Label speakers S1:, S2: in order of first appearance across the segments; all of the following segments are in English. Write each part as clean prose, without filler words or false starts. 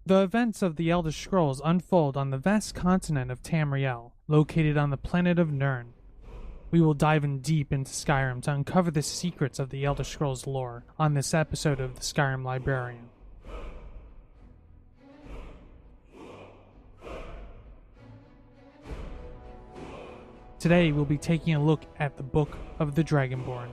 S1: The events of the Elder Scrolls unfold on the vast continent of Tamriel, located on the planet of Nirn. We will dive in deep into Skyrim to uncover the secrets of the Elder Scrolls lore on this episode of the Skyrim Librarian. Today we'll be taking a look at the Book of the Dragonborn.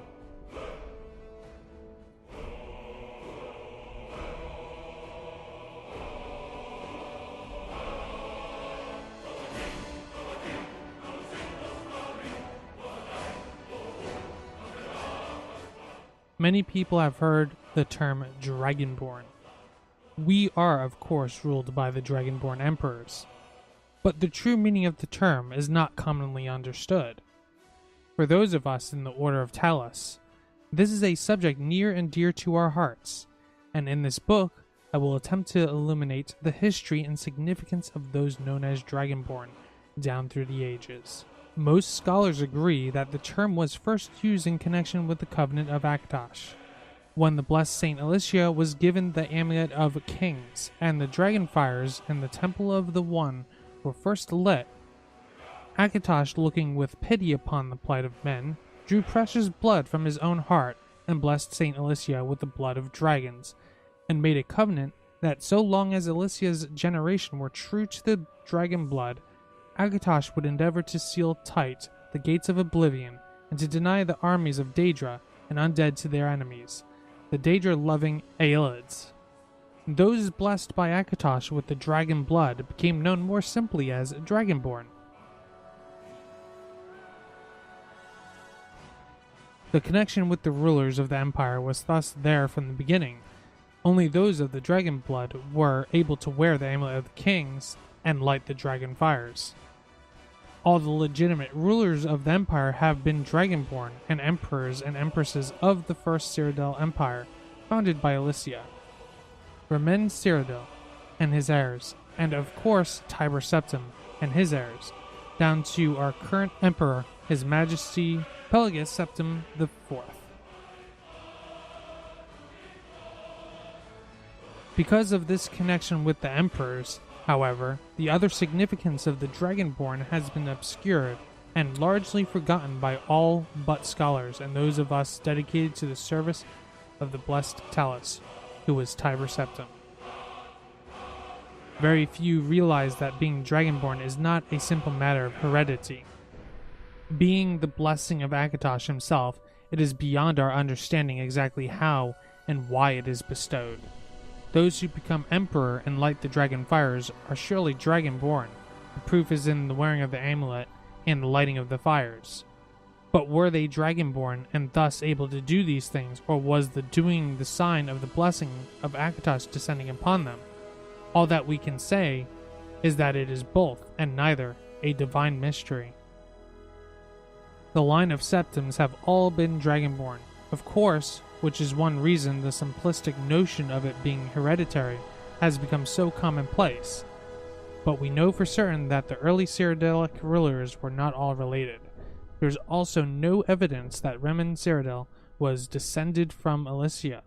S1: Many people have heard the term Dragonborn. We are, of course, ruled by the Dragonborn emperors, but the true meaning of the term is not commonly understood. For those of us in the Order of Talos, this is a subject near and dear to our hearts, and in this book, I will attempt to illuminate the history and significance of those known as Dragonborn down through the ages. Most scholars agree that the term was first used in connection with the Covenant of Akatosh, when the blessed Saint Alicia was given the Amulet of Kings, and the dragon fires in the Temple of the One were first lit. Akatosh, looking with pity upon the plight of men, drew precious blood from his own heart and blessed Saint Alicia with the blood of dragons, and made a covenant that so long as Alicia's generation were true to the dragon blood, Akatosh would endeavor to seal tight the gates of oblivion and to deny the armies of Daedra and undead to their enemies, the Daedra-loving Aelids. Those blessed by Akatosh with the dragon blood became known more simply as Dragonborn. The connection with the rulers of the empire was thus there from the beginning. Only those of the dragon blood were able to wear the Amulet of the Kings and light the dragon fires. All the legitimate rulers of the empire have been Dragonborn and emperors and empresses of the First Cyrodiil Empire, founded by Alicia. Remen Cyrodiil and his heirs, and of course Tiber Septim and his heirs, down to our current emperor, His Majesty Pelagus Septim IV. Because of this connection with the emperors, however, the other significance of the Dragonborn has been obscured and largely forgotten by all but scholars and those of us dedicated to the service of the blessed Talos, who was Tiber Septim. Very few realize that being Dragonborn is not a simple matter of heredity. Being the blessing of Akatosh himself, it is beyond our understanding exactly how and why it is bestowed. Those who become emperor and light the dragon fires are surely Dragonborn. The proof is in the wearing of the amulet and the lighting of the fires. But were they Dragonborn and thus able to do these things, or was the doing the sign of the blessing of Akatosh descending upon them? All that we can say is that it is both, and neither, a divine mystery. The line of Septims have all been Dragonborn, of course, which is one reason the simplistic notion of it being hereditary has become so commonplace. But we know for certain that the early Cyrodiilic rulers were not all related. There is also no evidence that Remen Cyrodiil was descended from Alicia,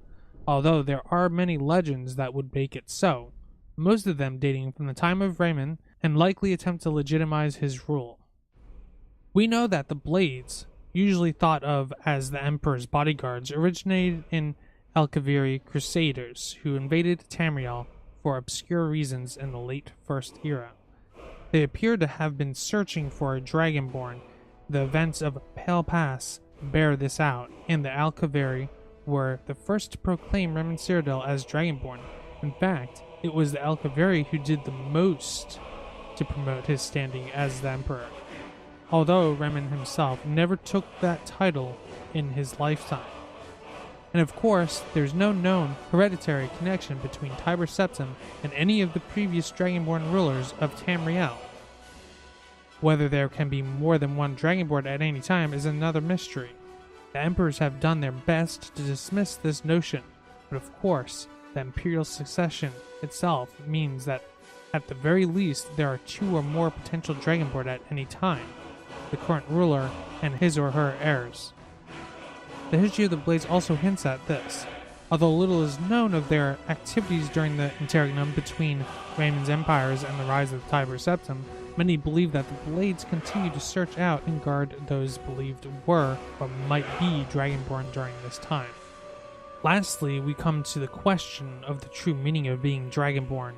S1: although there are many legends that would make it so, most of them dating from the time of Remen and likely attempt to legitimize his rule. We know that the Blades, usually thought of as the Emperor's bodyguards, originated in Alkaviri Crusaders who invaded Tamriel for obscure reasons in the late First Era. They appear to have been searching for a Dragonborn. The events of Pale Pass bear this out, and the Alkaviri were the first to proclaim Remen Cyrodiil as Dragonborn. In fact, it was the Alkaviri who did the most to promote his standing as the Emperor, although Remen himself never took that title in his lifetime. And of course, there's no known hereditary connection between Tiber Septim and any of the previous Dragonborn rulers of Tamriel. Whether there can be more than one Dragonborn at any time is another mystery. The emperors have done their best to dismiss this notion, but of course, the imperial succession itself means that at the very least there are two or more potential Dragonborn at any time, the current ruler and his or her heirs. The history of the Blades also hints at this. Although little is known of their activities during the interregnum between Raymond's empires and the rise of the Tiber Septim, many believe that the Blades continue to search out and guard those believed were or might be Dragonborn during this time. Lastly, we come to the question of the true meaning of being Dragonborn.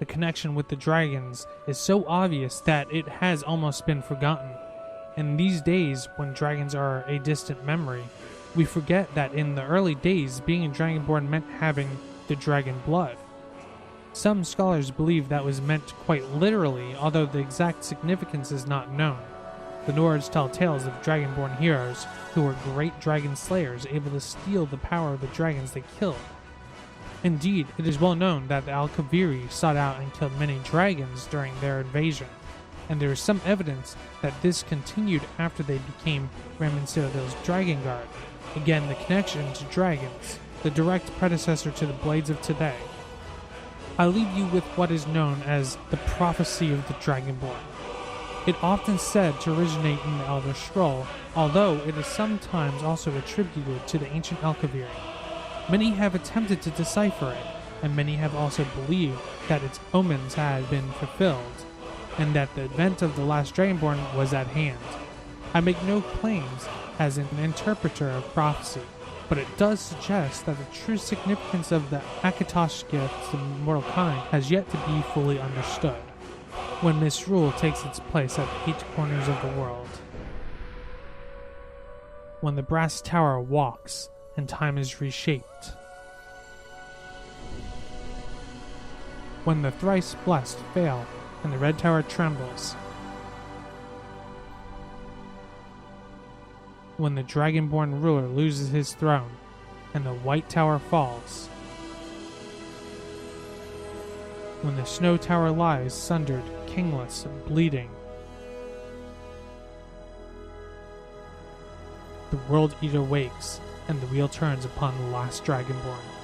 S1: The connection with the dragons is so obvious that it has almost been forgotten. In these days, when dragons are a distant memory, we forget that in the early days, being a Dragonborn meant having the dragon blood. Some scholars believe that was meant quite literally, although the exact significance is not known. The Nords tell tales of Dragonborn heroes who were great dragon slayers able to steal the power of the dragons they killed. Indeed, it is well known that the Alkaviri sought out and killed many dragons during their invasion, and there is some evidence that this continued after they became Raymond Citadel's Dragon Guard. Again, the connection to dragons, the direct predecessor to the Blades of today. I leave you with what is known as the prophecy of the Dragonborn. It often said to originate in the Elder Scroll, although it is sometimes also attributed to the ancient Alkaviri. Many have attempted to decipher it, and many have also believed that its omens had been fulfilled, and that the advent of the last Dragonborn was at hand. I make no claims as an interpreter of prophecy, but it does suggest that the true significance of the Akatosh gift to mortal kind has yet to be fully understood, when misrule takes its place at the 8 corners of the world. When the brass tower walks, and time is reshaped. When the thrice blessed fail, and the red tower trembles. When the Dragonborn ruler loses his throne, and the white tower falls. When the snow tower lies sundered, kingless, bleeding. The World Eater wakes, and the wheel turns upon the last Dragonborn.